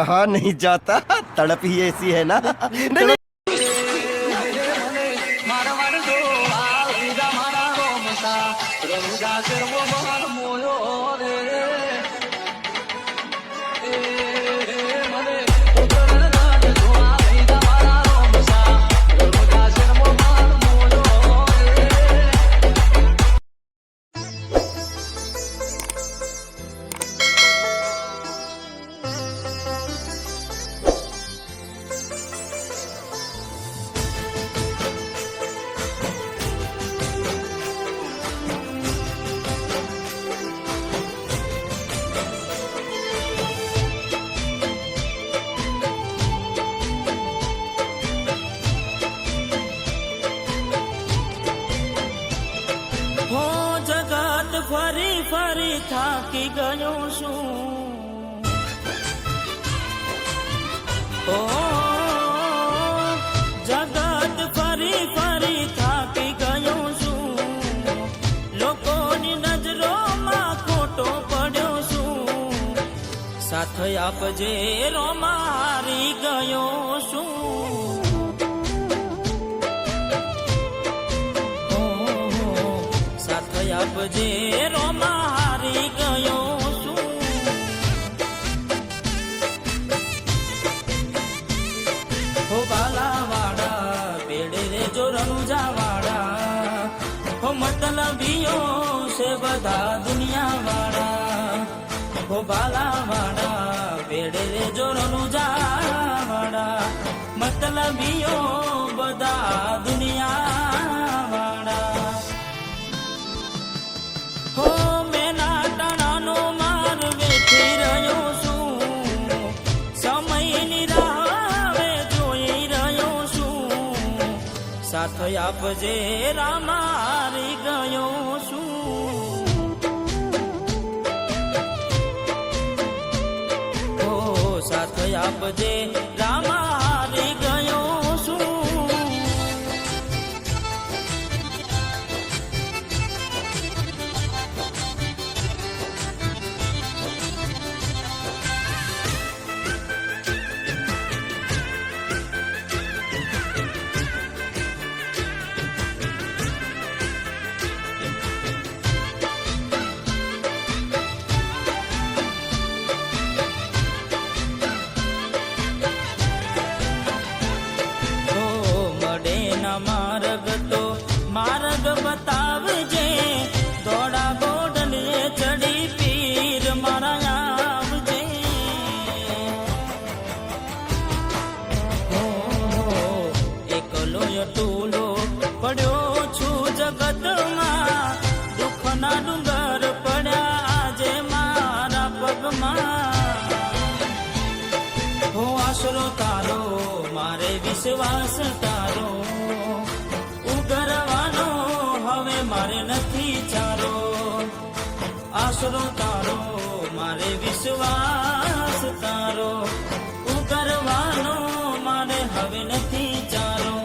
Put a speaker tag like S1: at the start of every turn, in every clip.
S1: रहा नहीं जाता, तड़प ही ऐसी है ना। नहीं,
S2: હો જગત ફરી ફરી થાકી ગયો છું, ઓ જગત ફરી ફરી થાકી ગયો છું, લોકોની નજરોમાં ખોટો પડ્યો છું, સાથ આપજે રોમાં હારી ગયો છું, આપજે રોમાં હારી ગયો છું, હો બાલાવાડા બેડે રે જો રણુજાવાડા, હો મતલબીઓ છે બધા દુનિયાવાળા, હો બાલાવાડા બેડે રે જો રણુજાવાડા, મતલબીઓ બધા દુનિયાવાળા. હો મેં નાટણાનો માર વેઠી રહ્યો છું, સમયની રાહ જોઈ રહ્યો છું, સાથ આપજે રામા હારી ગયો છું, હો સાથ આપજે રામા હારી ગયો છું. માર્ગ તો માર્ગ બતાવજે, દોડા ગોડલે ચડી પીર મારા આવજે, એકલો ટૂલો પડ્યો છું જગતમાં, દુઃખના ડુંગર પડ્યા આજે મારા પગમાં, હો આશરો તારો મારે વિશ્વાસ તારો, ઉગરવાનો હવે મારે નથી ચારો, આશરો તારો મારે વિશ્વાસ તારો, ઉગરવાનો મારે હવે નથી ચારો.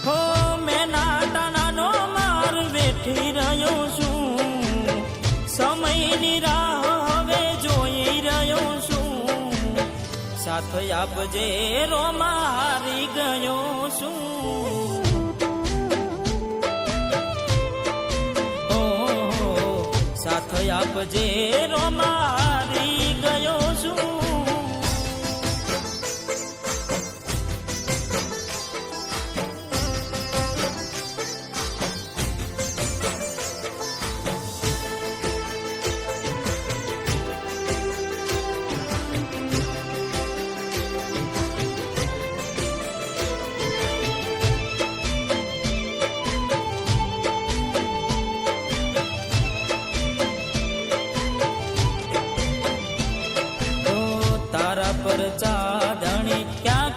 S2: હો મેં નાટણાનો માર વેઠી રહ્યો છું, સમયની રાહ હવે જોઈ રહ્યો છું, સાથ આપજે રોમાં હારી ગયો છું, ઓ સાથ આપજે રોમાં હારી ગયો છું. પર ચાંદણી ક્યાં